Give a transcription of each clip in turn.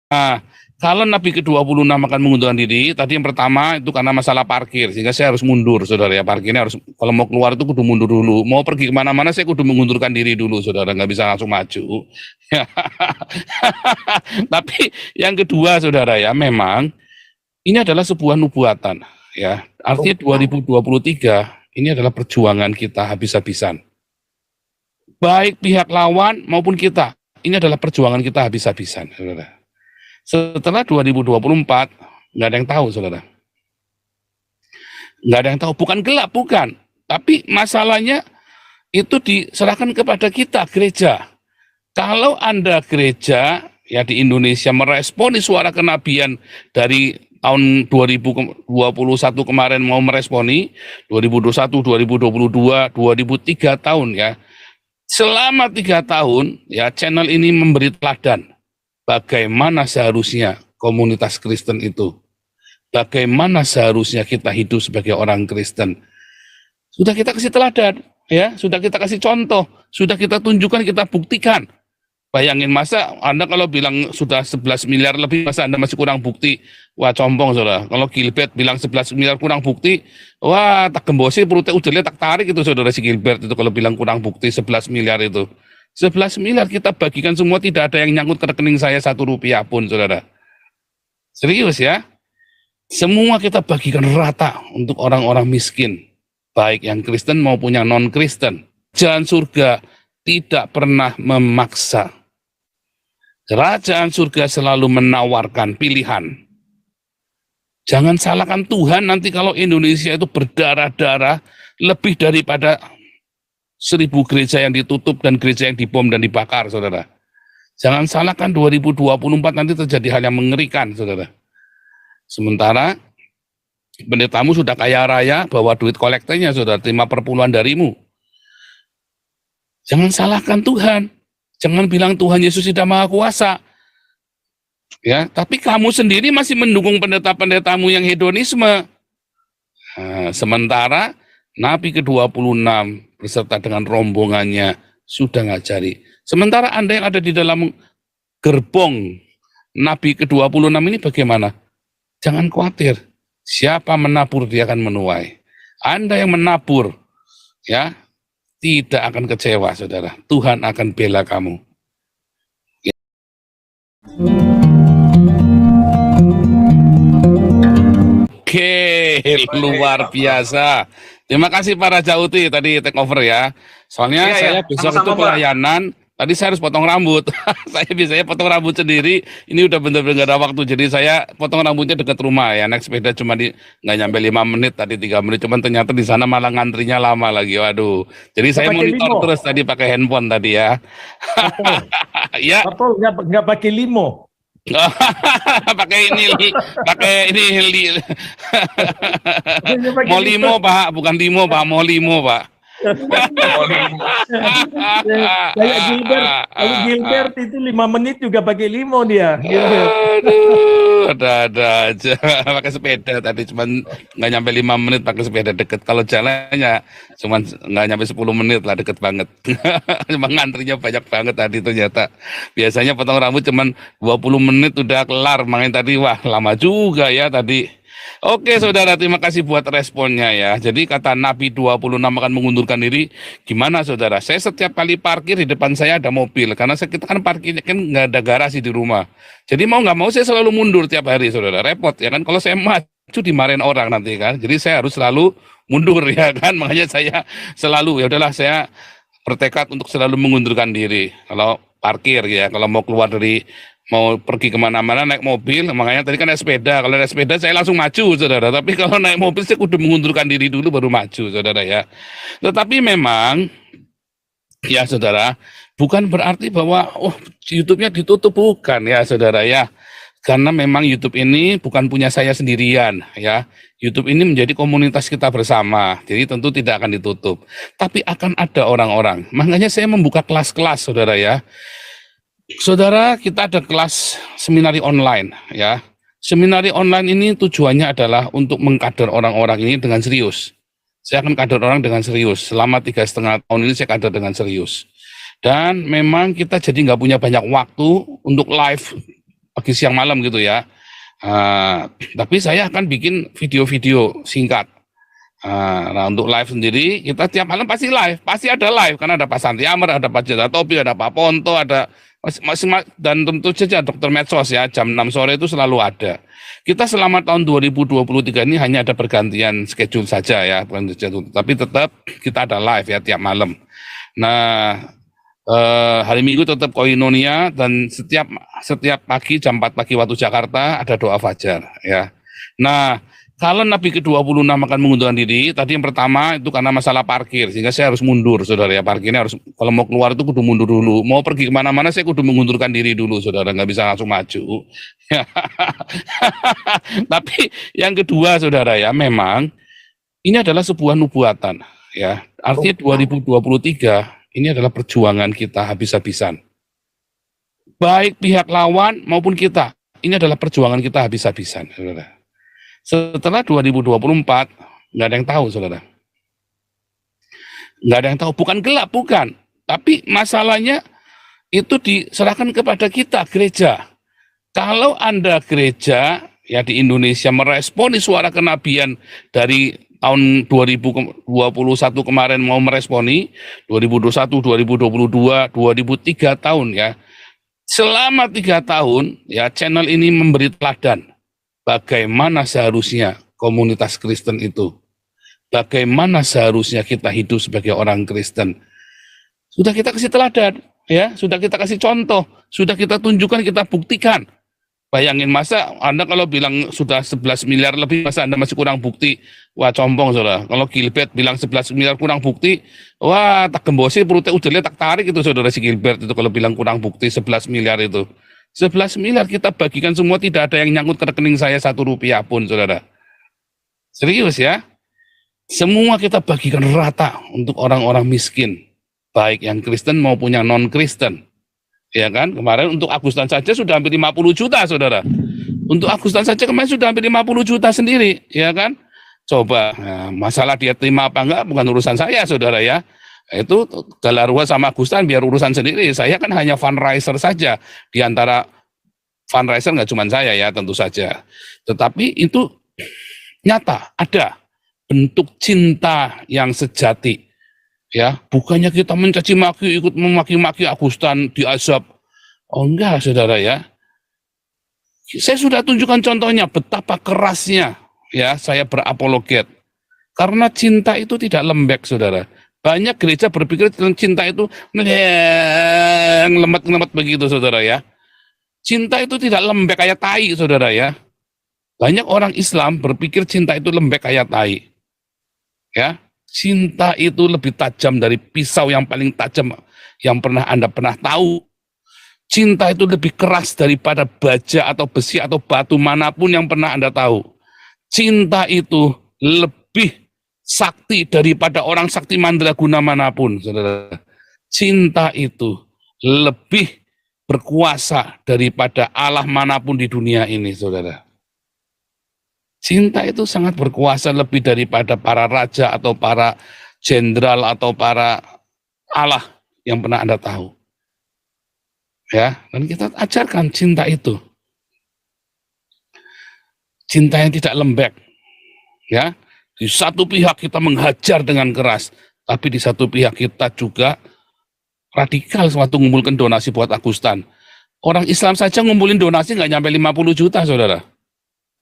Nah, kalau Nabi ke-26 akan mengundurkan diri, tadi yang pertama itu karena masalah parkir, sehingga saya harus mundur, saudara ya. Parkirnya harus, kalau mau keluar itu kudu mundur dulu. Mau pergi kemana-mana saya kudu mengundurkan diri dulu, saudara. Nggak bisa langsung maju. Tapi yang kedua, saudara ya, memang ini adalah sebuah nubuatan. Ya, artinya 2023 ini adalah perjuangan kita habis-habisan. Baik pihak lawan maupun kita. Ini adalah perjuangan kita habis-habisan, saudara. Setelah 2024, nggak ada yang tahu, saudara. Nggak ada yang tahu, bukan gelap, bukan. Tapi masalahnya itu diserahkan kepada kita, gereja. Kalau Anda gereja, ya di Indonesia meresponi suara kenabian dari tahun 2021 kemarin mau meresponi, 2021, 2022, 2003 tahun ya. Selama 3 tahun, ya channel ini memberi teladan bagaimana seharusnya komunitas Kristen itu. Bagaimana seharusnya kita hidup sebagai orang Kristen. Sudah kita kasih teladan, ya, sudah kita kasih contoh, sudah kita tunjukkan, kita buktikan. Bayangin masa Anda kalau bilang sudah 11 miliar lebih, masa Anda masih kurang bukti? Wah, compong, saudara. Kalau Gilbert bilang 11 miliar kurang bukti, wah, tak gembosi perutnya udah tak tarik itu, saudara, si Gilbert itu kalau bilang kurang bukti 11 miliar itu. 11 miliar kita bagikan semua, tidak ada yang nyangkut ke rekening saya 1 rupiah pun, saudara. Serius ya. Semua kita bagikan rata untuk orang-orang miskin, baik yang Kristen maupun yang non-Kristen. Jalan surga tidak pernah memaksa. Kerajaan surga selalu menawarkan pilihan. Jangan salahkan Tuhan nanti kalau Indonesia itu berdarah-darah lebih daripada 1000 gereja yang ditutup dan gereja yang dibom dan dibakar, saudara. Jangan salahkan 2024 nanti terjadi hal yang mengerikan, saudara. Sementara pendetamu sudah kaya raya, bawa duit kolektornya, saudara, terima perpuluhan darimu. Jangan salahkan Tuhan. Jangan bilang Tuhan Yesus tidak maha kuasa. Ya, tapi kamu sendiri masih mendukung pendeta-pendetamu yang hedonisme. Nah, sementara Nabi ke-26 beserta dengan rombongannya sudah ngajari. Sementara Anda yang ada di dalam gerbong Nabi ke-26 ini bagaimana? Jangan khawatir. Siapa menabur dia akan menuai. Anda yang menabur, ya, tidak akan kecewa, saudara. Tuhan akan bela kamu. Oke, luar biasa. Terima kasih para Jauti tadi take over ya. Soalnya saya besok itu pelayanan. Tadi saya harus potong rambut. Saya biasanya potong rambut sendiri. Ini udah bener-bener gak ada waktu. Jadi saya potong rambutnya dekat rumah ya. Naik sepeda cuma nggak nyampe 5 menit. Tadi 3 menit. Cuman ternyata di sana malah ngantrinya lama lagi. Waduh. Jadi saya monitor terus tadi pakai handphone tadi ya. Ya. Nggak pakai limo. pakai ini mau limo Pak, bukan limo Pak, mau limo Pak. Kayak Gilbert itu 5 menit juga pakai limo dia. Aduh, ada aja pakai sepeda tadi, cuman nggak nyampe 5 menit pakai sepeda deket. Kalau jalannya cuman nggak nyampe 10 menit lah, deket banget. Cuma ngantrinya banyak banget tadi ternyata. Biasanya potong rambut cuman 20 menit udah kelar, makanya tadi wah lama juga ya tadi. Oke saudara, terima kasih buat responnya ya. Jadi kata Nabi 26 akan mengundurkan diri. Gimana saudara? Saya setiap kali parkir di depan saya ada mobil. Karena kita kan parkirnya kan nggak ada garasi di rumah. Jadi mau nggak mau saya selalu mundur tiap hari saudara. Repot ya kan. Kalau saya maju dimarahin orang nanti kan. Jadi saya harus selalu mundur ya kan. Makanya saya selalu ya udahlah saya bertekad untuk selalu mengundurkan diri. Kalau parkir ya. Kalau mau keluar dari mau pergi kemana-mana naik mobil, makanya tadi kan naik sepeda. Kalau naik sepeda saya langsung maju, saudara. Tapi kalau naik mobil saya kudu mengundurkan diri dulu baru maju, saudara ya. Tetapi memang, ya saudara, bukan berarti bahwa YouTube-nya ditutup, bukan ya saudara ya. Karena memang YouTube ini bukan punya saya sendirian ya. YouTube ini menjadi komunitas kita bersama. Jadi tentu tidak akan ditutup. Tapi akan ada orang-orang. Makanya saya membuka kelas-kelas, saudara ya. Saudara, kita ada kelas seminari online ya. Seminari online ini tujuannya adalah untuk mengkader orang-orang ini dengan serius. Saya akan kader orang dengan serius. Selama 3,5 tahun ini saya kader dengan serius. Dan memang kita jadi nggak punya banyak waktu untuk live pagi siang malam gitu ya. Tapi saya akan bikin video-video singkat. Nah, untuk live sendiri kita tiap malam pasti live, pasti ada live karena ada Pak Santi Amar, ada Pak Jendral Topi, ada Pak Ponto, ada dan tentu saja Dokter Medsos ya, jam 6 sore itu selalu ada. Kita selama tahun 2023 ini hanya ada pergantian schedule saja ya, tapi tetap kita ada live ya tiap malam. Nah, hari Minggu tetap koinonia dan setiap pagi jam 4 pagi waktu Jakarta ada doa fajar ya. Nah, kalau Nabi ke-26 akan mengundurkan diri, tadi yang pertama itu karena masalah parkir, sehingga saya harus mundur, saudara ya. Parkirnya harus, kalau mau keluar itu kudu mundur dulu. Mau pergi kemana-mana saya kudu mengundurkan diri dulu, saudara. Nggak bisa langsung maju. Tapi yang kedua, saudara ya, memang ini adalah sebuah nubuatan. Ya, artinya 2023 ini adalah perjuangan kita habis-habisan. Baik pihak lawan maupun kita, ini adalah perjuangan kita habis-habisan, saudara. Setelah 2024, nggak ada yang tahu, saudara. Nggak ada yang tahu, bukan gelap, bukan. Tapi masalahnya itu diserahkan kepada kita, gereja. Kalau Anda gereja, ya di Indonesia meresponi suara kenabian dari tahun 2021 kemarin mau meresponi, 2021, 2022, 2003 tahun ya. Selama 3 tahun, ya channel ini memberi teladan. Bagaimana seharusnya komunitas Kristen itu? Bagaimana seharusnya kita hidup sebagai orang Kristen? Sudah kita kasih teladan, ya, sudah kita kasih contoh, sudah kita tunjukkan, kita buktikan. Bayangin masa Anda kalau bilang sudah 11 miliar lebih, masa Anda masih kurang bukti? Wah, compong, saudara. Kalau Gilbert bilang 11 miliar kurang bukti, wah, tak gembosi perutnya udelnya tak tarik itu, saudara, si Gilbert itu kalau bilang kurang bukti 11 miliar itu. 11 miliar kita bagikan semua, tidak ada yang nyangkut ke rekening saya 1 rupiah pun, saudara. Serius ya. Semua kita bagikan rata untuk orang-orang miskin, baik yang Kristen maupun yang non-Kristen. Ya kan, kemarin untuk Agustan saja sudah hampir 50 juta, saudara. Untuk Agustan saja kemarin sudah hampir 50 juta sendiri, ya kan. Coba, nah, masalah dia terima apa enggak bukan urusan saya, saudara ya. Itu Galarua sama Agustan biar urusan sendiri. Saya kan hanya fundraiser saja. Di antara fundraiser nggak cuma saya ya, tentu saja. Tetapi itu nyata, ada bentuk cinta yang sejati. Ya, bukannya kita mencaci maki, ikut memaki-maki Agustan diazab. Oh enggak, saudara ya. Saya sudah tunjukkan contohnya betapa kerasnya ya saya berapologet. Karena cinta itu tidak lembek, saudara. Banyak gereja berpikir cinta itu lemet-lemet begitu, saudara ya. Cinta itu tidak lembek kayak tai, saudara ya. Banyak orang Islam berpikir cinta itu lembek kayak tai. Ya, cinta itu lebih tajam dari pisau yang paling tajam yang Anda pernah tahu. Cinta itu lebih keras daripada baja atau besi atau batu manapun yang pernah Anda tahu. Cinta itu lebih sakti daripada orang sakti mandraguna manapun, saudara. Cinta itu lebih berkuasa daripada Allah manapun di dunia ini, saudara. Cinta itu sangat berkuasa lebih daripada para raja atau para jenderal atau para Allah yang pernah Anda tahu. Ya, dan kita ajarkan cinta itu. Cinta yang tidak lembek. Ya. Di satu pihak kita menghajar dengan keras, tapi di satu pihak kita juga radikal waktu ngumpulkan donasi buat Agustan. Orang Islam saja ngumpulin donasi nggak nyampe 50 juta, saudara.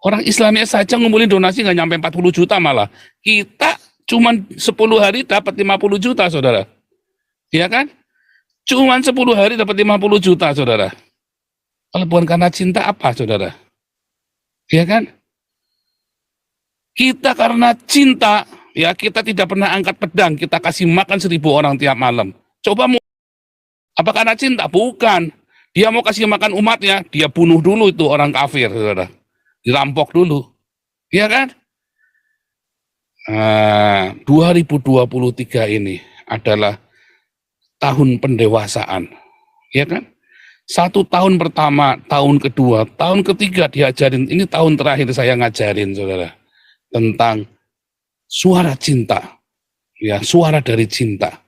Orang Islamnya saja ngumpulin donasi nggak nyampe 40 juta malah. Kita cuma 10 hari dapat 50 juta, saudara. Iya kan? Cuma 10 hari dapat 50 juta, saudara. Kalau bukan karena cinta apa, saudara? Iya kan? Kita karena cinta, ya kita tidak pernah angkat pedang, kita kasih makan 1000 orang tiap malam. Coba mau, apa karena cinta? Bukan. Dia mau kasih makan umatnya, dia bunuh dulu itu orang kafir, saudara. Dirampok dulu. Iya kan? 2023 ini adalah tahun pendewasaan. Ya kan? 1 tahun pertama, tahun kedua, tahun ketiga diajarin. Ini tahun terakhir saya ngajarin, saudara. Tentang suara cinta, ya suara dari cinta.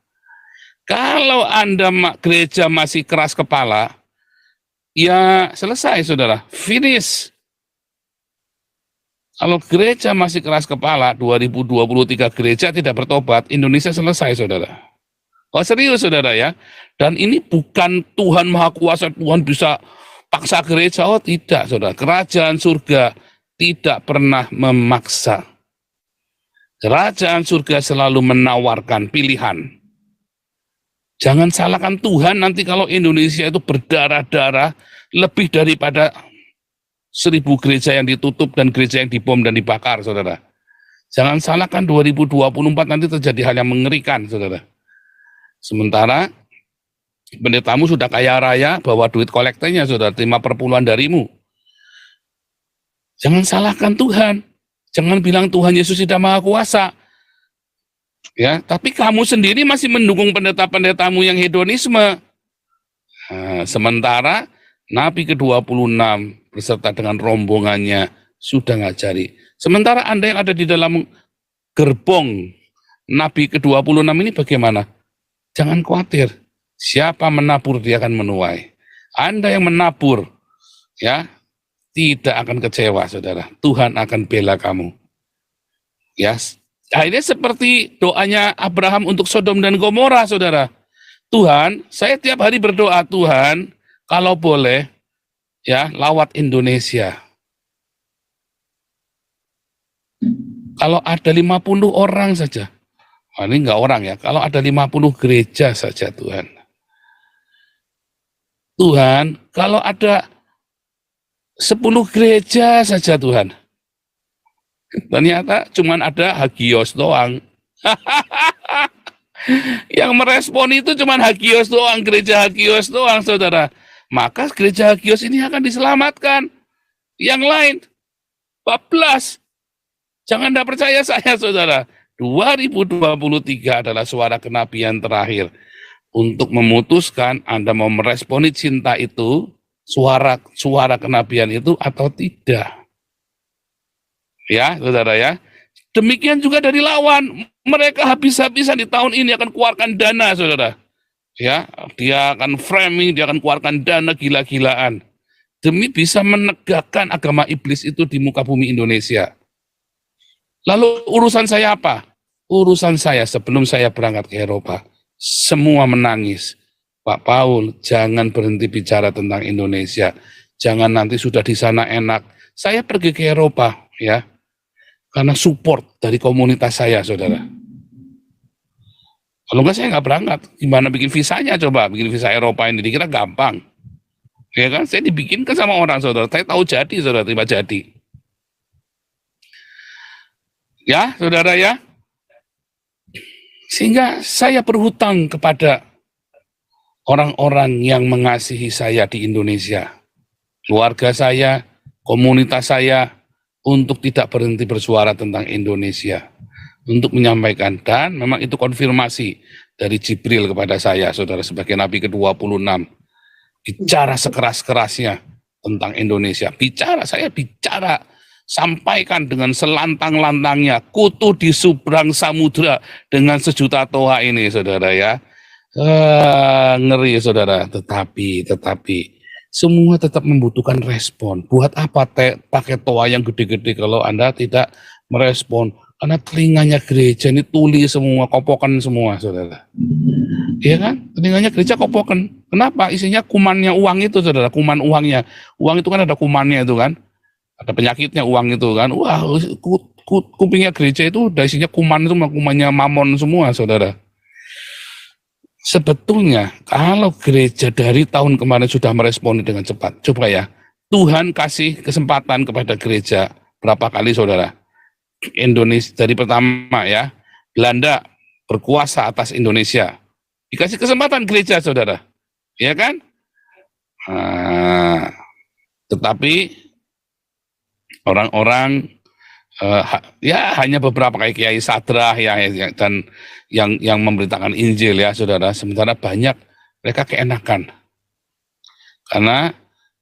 Kalau Anda gereja masih keras kepala, ya selesai saudara, finish. Kalau gereja masih keras kepala, 2023 gereja tidak bertobat, Indonesia selesai saudara. Oh serius saudara ya. Dan ini bukan Tuhan Maha Kuasa, Tuhan bisa paksa gereja. Oh tidak saudara, kerajaan surga tidak pernah memaksa. Kerajaan surga selalu menawarkan pilihan. Jangan salahkan Tuhan nanti kalau Indonesia itu berdarah-darah lebih daripada 1.000 gereja yang ditutup dan gereja yang dibom dan dibakar, saudara. Jangan salahkan 2024 nanti terjadi hal yang mengerikan, saudara. Sementara pendetamu sudah kaya raya, bawa duit kolektornya, saudara, terima perpuluhan darimu. Jangan salahkan Tuhan. Jangan bilang Tuhan Yesus tidak Maha Kuasa. Ya, tapi kamu sendiri masih mendukung pendeta-pendetamu yang hedonisme. Nah, sementara Nabi ke-26 beserta dengan rombongannya sudah ngajari. Sementara Anda yang ada di dalam gerbong Nabi ke-26 ini bagaimana? Jangan khawatir. Siapa menabur dia akan menuai. Anda yang menabur ya tidak akan kecewa, saudara. Tuhan akan bela kamu. Ya, akhirnya seperti doanya Abraham untuk Sodom dan Gomora, saudara. Tuhan, saya tiap hari berdoa, Tuhan, kalau boleh, ya, lawat Indonesia. Kalau ada 50 orang saja, ini enggak orang ya, kalau ada 50 gereja saja, Tuhan. Tuhan, kalau ada 10 gereja saja, Tuhan. Ternyata cuman ada Hagios doang. Yang merespon itu cuman Hagios doang, gereja Hagios doang, saudara. Maka gereja Hagios ini akan diselamatkan. Yang lain, bablas. Jangan tidak percaya saya, saudara. 2023 adalah suara kenabian terakhir. Untuk memutuskan Anda mau meresponi cinta itu, suara kenabian itu atau tidak. Ya, saudara ya. Demikian juga dari lawan. Mereka habis-habisan di tahun ini akan keluarkan dana, saudara. Ya, dia akan framing, dia akan keluarkan dana gila-gilaan. Demi bisa menegakkan agama iblis itu di muka bumi Indonesia. Lalu urusan saya apa? Urusan saya sebelum saya berangkat ke Eropa. Semua menangis. Pak Paul, jangan berhenti bicara tentang Indonesia. Jangan nanti sudah di sana enak. Saya pergi ke Eropa, ya. Karena support dari komunitas saya, saudara. Kalau enggak saya nggak berangkat. Gimana bikin visanya coba? Bikin visa Eropa ini dikira gampang. Ya kan? Saya dibikinkan sama orang, saudara. Saya tahu jadi, saudara, terima jadi. Ya, saudara ya. Sehingga saya berhutang kepada orang-orang yang mengasihi saya di Indonesia. Keluarga saya, komunitas saya, untuk tidak berhenti bersuara tentang Indonesia. Untuk menyampaikan, dan memang itu konfirmasi dari Jibril kepada saya, saudara, sebagai Nabi ke-26. Bicara sekeras-kerasnya tentang Indonesia. Saya bicara, sampaikan dengan selantang-lantangnya, kutu di seberang samudra dengan sejuta toa ini, saudara ya. Ngeri, saudara. Tetapi semua tetap membutuhkan respon. Buat apa pakai toa yang gede-gede kalau Anda tidak merespon? Karena telinganya gereja ini tuli semua, kopokan semua, saudara. Iya kan? Telinganya gereja kopokan. Kenapa? Isinya kumannya uang itu, saudara. Kuman uangnya. Uang itu kan ada kumannya itu kan. Ada penyakitnya uang itu kan. Wah, kupingnya gereja itu udah isinya kuman itu, kumannya mamon semua, saudara. Sebetulnya kalau gereja dari tahun kemarin sudah meresponi dengan cepat, coba ya, Tuhan kasih kesempatan kepada gereja berapa kali, saudara? Indonesia dari pertama ya, Belanda berkuasa atas Indonesia, dikasih kesempatan gereja, saudara, ya kan? Tetapi orang-orang ya hanya beberapa kayak Kiai Sadrah ya, dan yang memberitakan Injil ya, saudara. Sementara banyak mereka keenakan karena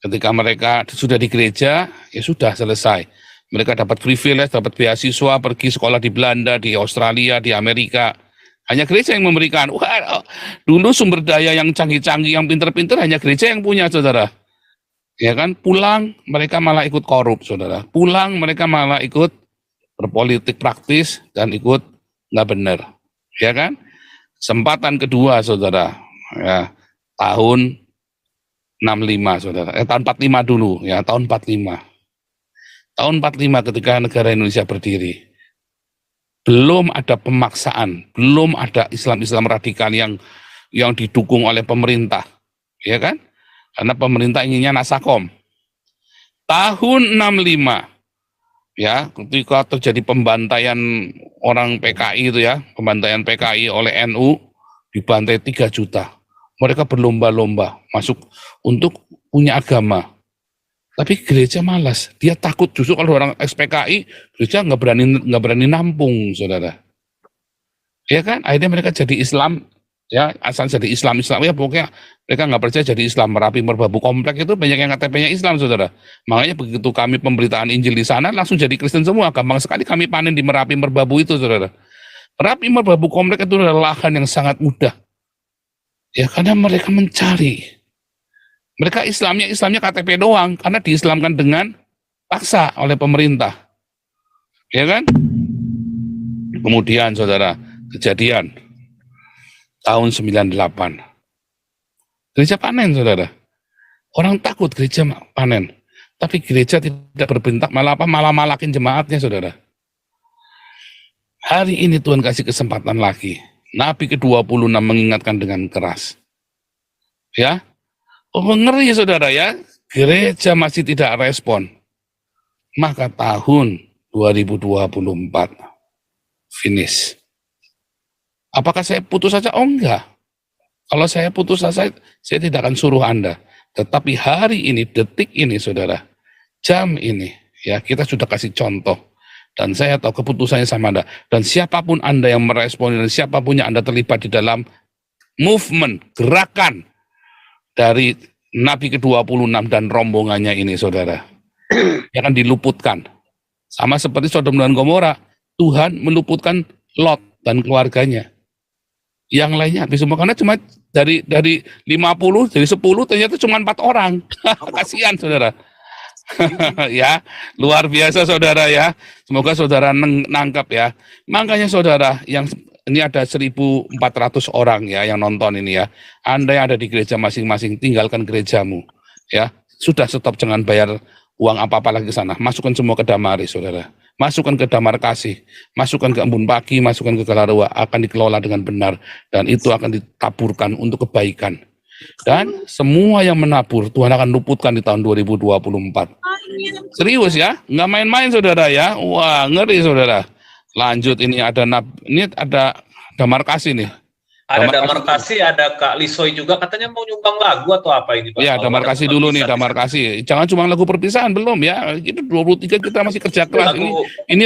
ketika mereka sudah di gereja ya sudah selesai. Mereka dapat privilege, dapat beasiswa, pergi sekolah di Belanda, di Australia, di Amerika. Hanya gereja yang memberikan. Wah, dulu sumber daya yang canggih-canggih, yang pinter-pinter hanya gereja yang punya, saudara. Ya kan, pulang mereka malah ikut korup, saudara. Pulang mereka malah ikut berpolitik praktis dan ikut nggak benar. Ya kan? Kesempatan kedua, saudara. Ya, tahun 65, saudara. Tahun 45 dulu, ya, tahun 45. Tahun 45 ketika negara Indonesia berdiri. Belum ada pemaksaan, belum ada Islam-Islam radikal yang didukung oleh pemerintah. Ya kan? Karena pemerintah inginnya nasakom. Tahun 65, ya, ketika terjadi pembantaian orang PKI itu ya, pembantaian PKI oleh NU, dibantai 3 juta. Mereka berlomba-lomba masuk untuk punya agama. Tapi gereja malas, dia takut justru kalau orang ex-PKI, gereja nggak berani nampung, saudara. Ya kan, akhirnya mereka jadi Islam, ya, asal jadi Islam ya, pokoknya mereka nggak percaya jadi Islam. Merapi Merbabu komplek itu banyak yang KTP-nya Islam, saudara. Makanya begitu kami pemberitaan Injil di sana langsung jadi Kristen semua. Gampang sekali kami panen di Merapi Merbabu itu, saudara. Merapi Merbabu komplek itu adalah lahan yang sangat mudah, ya, karena mereka mencari. Mereka Islamnya KTP doang karena diislamkan dengan paksa oleh pemerintah, ya kan. Kemudian, saudara, kejadian tahun 98. Gereja panen, saudara. Orang takut gereja panen. Tapi gereja tidak berbentak, malah malakin jemaatnya, saudara. Hari ini Tuhan kasih kesempatan lagi. Nabi ke-26 mengingatkan dengan keras. Ya, ngeri, saudara, ya. Gereja masih tidak respon. Maka tahun 2024 finish. Apakah saya putus saja? Oh, enggak. Kalau saya putus asa, saya tidak akan suruh Anda. Tetapi hari ini, detik ini, saudara, jam ini, ya, kita sudah kasih contoh. Dan saya tahu keputusannya sama Anda. Dan siapapun Anda yang merespon, dan siapapun yang Anda terlibat di dalam movement, gerakan dari Nabi ke-26 dan rombongannya ini, saudara, yang akan diluputkan. Sama seperti Sodom dan Gomora, Tuhan meluputkan Lot dan keluarganya. Yang lainnya habis semua, karena cuma dari 50, dari 10 ternyata cuma 4 orang. Kasihan, saudara. Ya, luar biasa, saudara, ya. Semoga saudara nangkap, ya. Makanya, saudara, yang ini ada 1.400 orang, ya, yang nonton ini, ya. Anda yang ada di gereja masing-masing, tinggalkan gerejamu, ya. Sudah, stop, jangan bayar uang apa-apa lagi ke sana. Masukkan semua ke Damari, saudara. Masukkan ke Damar Kasih, masukkan ke Embun Pagi, masukkan ke Galarua, akan dikelola dengan benar, dan itu akan ditaburkan untuk kebaikan. Dan semua yang menabur, Tuhan akan luputkan di tahun 2024. Serius, ya, nggak main-main, saudara, ya. Wah, ngeri, saudara. Lanjut, ini ada Damar Kasih nih. Ada Damar Kasih, ada Kak Lisoy juga, katanya mau nyumbang lagu atau apa ini, Pak? Ya, Damar Kasih dulu nih, Damar Kasih. Jangan cuma lagu perpisahan, belum, ya. Itu 23 kita masih kerja keras. Ini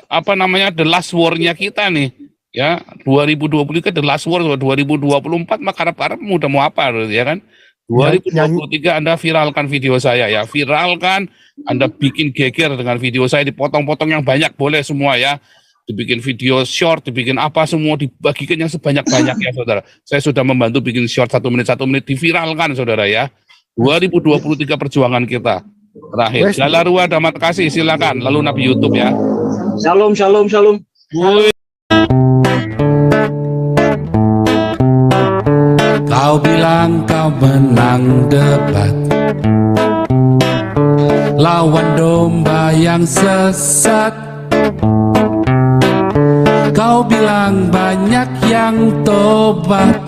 apa namanya, the last war-nya kita nih. Ya, 2023 the last war, 2024 maka harap-harap udah mau apa, ya kan? 2023 Anda viralkan video saya, ya. Viralkan, Anda bikin geger dengan video saya, dipotong-potong yang banyak, boleh semua, ya. Dibikin video short, dibikin apa, semua dibagikan yang sebanyak-banyaknya, saudara. Saya sudah membantu bikin short 1 menit, diviralkan, saudara, ya. 2023 perjuangan kita. Terakhir, Galarua, Damar Kasih, silakan. Lalu Nabi YouTube, ya. Shalom, shalom, shalom. Kau bilang kau menang debat lawan domba yang sesat. Kau bilang banyak yang tobat.